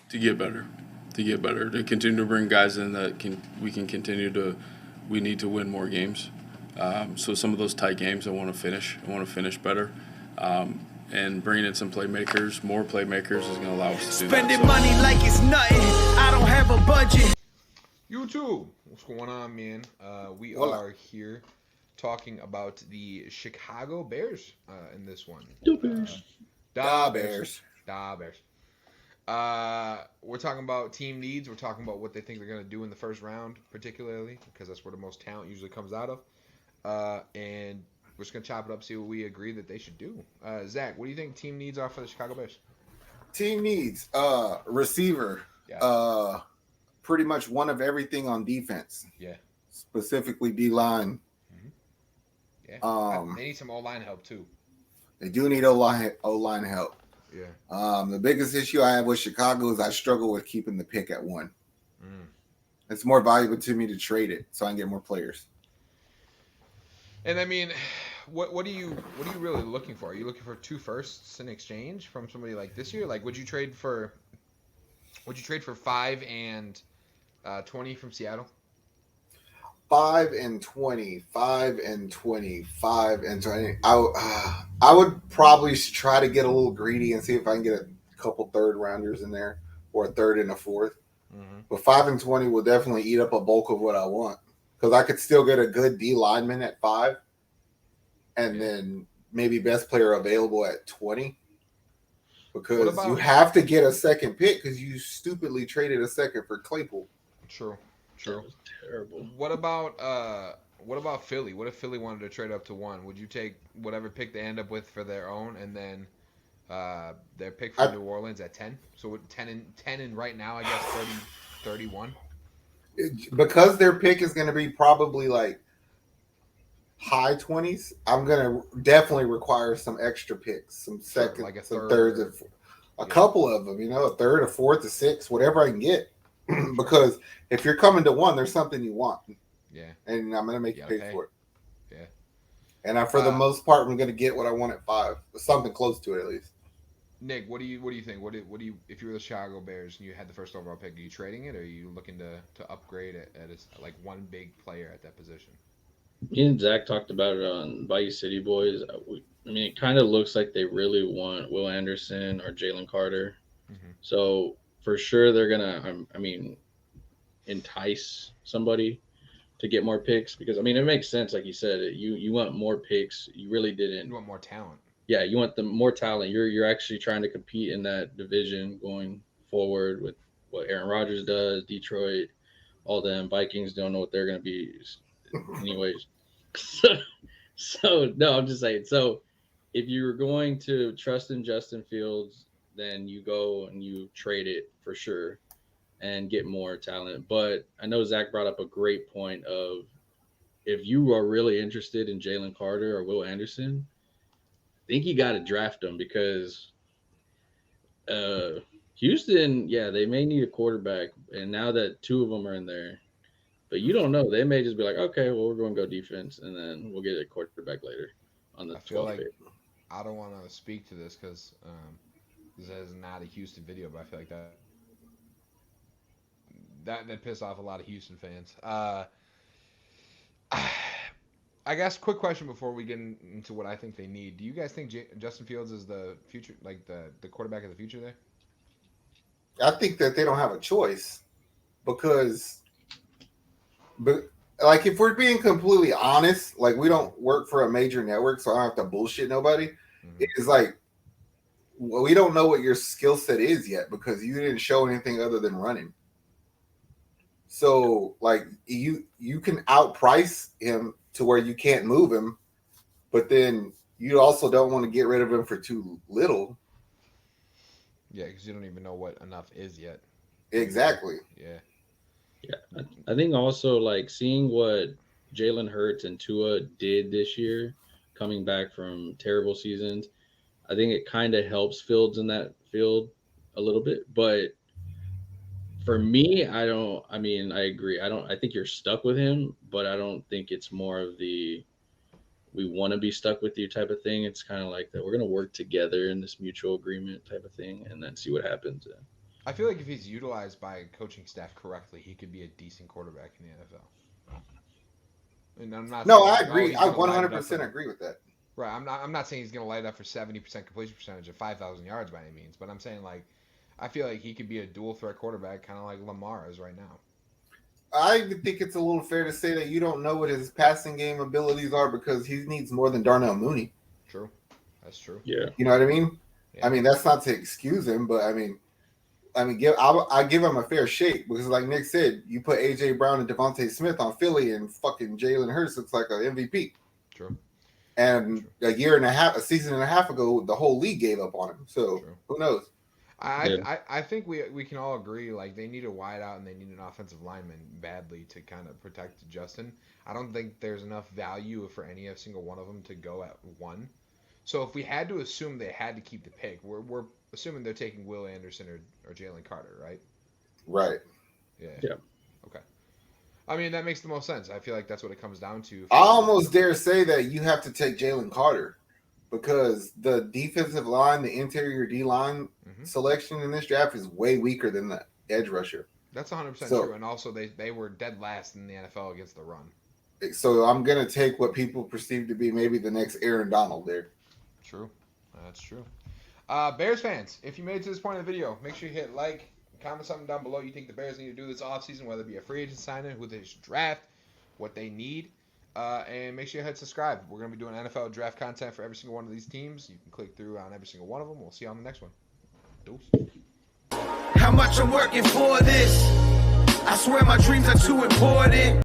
to get better, to continue to bring guys in that we can continue to. We need to win more games. So some of those tight games, I want to finish. I want to finish better. And bringing in some playmakers, more playmakers, is going to allow us to do that. Spending money like it's nothing. I don't have a budget. YouTube, what's going on, man? We Hola. are here talking about the Chicago Bears in this one. Da Bears. Da Bears. We're talking about team needs. We're talking about what they think they're going to do in the first round, particularly, because that's where the most talent usually comes out of. And we're just going to chop it up, see what we agree that they should do. Zach, what do you think team needs are for the Chicago Bears? Team needs receiver. Yeah. Pretty much one of everything on defense. Yeah. Specifically D-line. Yeah. They need some O-line help, too. They do need O-line help. Yeah. The biggest issue I have with Chicago is I struggle with keeping the pick at 1. It's more valuable to me to trade it so I can get more players. And I mean, what are you really looking for? Are you looking for 2 firsts in exchange from somebody like this year? Like, would you trade for 5 and 20 from Seattle? 5 and 20, 5 and 20, 5 and 20. I would probably try to get a little greedy and see if I can get a couple third rounders in there, or a third and a fourth. But 5 and 20 will definitely eat up a bulk of what I want, because I could still get a good D lineman at 5, and then maybe best player available at 20. Because you have to get a second pick because you stupidly traded a second for Claypool. True. That was terrible. What about Philly? What if Philly wanted to trade up to 1? Would you take whatever pick they end up with for their own, and then their pick from New Orleans at 10? So 10 and right now, I guess 30, 31. Because their pick is going to be probably like high 20s, I'm going to definitely require some extra picks, some seconds, like some thirds, a couple of them, a third, a fourth, a sixth, whatever I can get. Because if you're coming to 1, there's something you want. Yeah. And I'm going to make you pay for it. Yeah. And for the most part, I'm going to get what I want at 5, something close to it at least. Nick, what do you think? What do you, if you were the Chicago Bears and you had the first overall pick, are you trading it, or are you looking to upgrade it at like one big player at that position? Me and Zach talked about it on Bayou City Boys. I mean, it kind of looks like they really want Will Anderson or Jalen Carter. So for sure they're gonna, entice somebody to get more picks, because it makes sense, like you said. You want more picks. You really didn't. You want more talent. Yeah, you want the more talent. You're actually trying to compete in that division going forward with what Aaron Rodgers does, Detroit, all them. Vikings don't know what they're going to be anyways. So no, I'm just saying. So if you're going to trust in Justin Fields, then you go and you trade it for sure and get more talent. But I know Zach brought up a great point of, if you are really interested in Jalen Carter or Will Anderson, I think you got to draft them, because Houston, they may need a quarterback, and now that 2 of them are in there, but you don't know. They may just be like, okay, well, we're going to go defense, and then we'll get a quarterback later on the 12th pick. I don't want to speak to this because this is not a Houston video, but I feel like that pissed off a lot of Houston fans. I guess quick question before we get into what I think they need. Do you guys think Justin Fields is the future, like the quarterback of the future there? I think that they don't have a choice, because, like, if we're being completely honest, like, we don't work for a major network, so I don't have to bullshit nobody. It's like, we don't know what your skill set is yet, because you didn't show anything other than running. So, like, you can outprice him to where you can't move him, but then you also don't want to get rid of him for too little. Yeah, because you don't even know what enough is yet. Exactly. Yeah. I think also, like, seeing what Jalen Hurts and Tua did this year, coming back from terrible seasons, I think it kind of helps Fields in that field a little bit. But for me, I agree. I think you're stuck with him, but I don't think it's more of the we want to be stuck with you type of thing. It's kind of like that we're going to work together in this mutual agreement type of thing, and then see what happens. I feel like if he's utilized by a coaching staff correctly, he could be a decent quarterback in the NFL. And I'm not No, saying, I like, oh, agree. he's I gonna light it up 100% for- agree with that. Right. I'm not saying he's gonna light it up for 70% completion percentage at 5,000 yards by any means, but I'm saying like I feel like he could be a dual threat quarterback, kind of like Lamar is right now. I think it's a little fair to say that you don't know what his passing game abilities are because he needs more than Darnell Mooney. True. That's true. Yeah. You know what I mean? Yeah. I mean, that's not to excuse him, but I give him a fair shake because, like Nick said, you put AJ Brown and Devontae Smith on Philly, and fucking Jalen Hurts looks like an MVP. True. And a season and a half ago, the whole league gave up on him. So True. who knows? I think we can all agree like they need a wideout and they need an offensive lineman badly to kind of protect Justin. I don't think there's enough value for any single one of them to go at one. So if we had to assume they had to keep the pick, we're assuming they're taking Will Anderson or Jalen Carter, right? Right. Yeah. Yeah. Okay. I mean that makes the most sense. I feel like that's what it comes down to. I almost dare say that you have to take Jalen Carter because the defensive line, the interior D line selection in this draft is way weaker than the edge rusher. That's 100% So- true. And also they were dead last in the NFL against the run. So I'm gonna take what people perceive to be maybe the next Aaron Donald there. True. That's true. Bears fans, if you made it to this point in the video, make sure you hit like, comment something down below you think the Bears need to do this offseason, whether it be a free agent signing, who they should draft, what they need. And make sure you hit subscribe. We're going to be doing NFL draft content for every single one of these teams. You can click through on every single one of them. We'll see you on the next one. Deuce. How much I'm working for this? I swear my dreams are too important.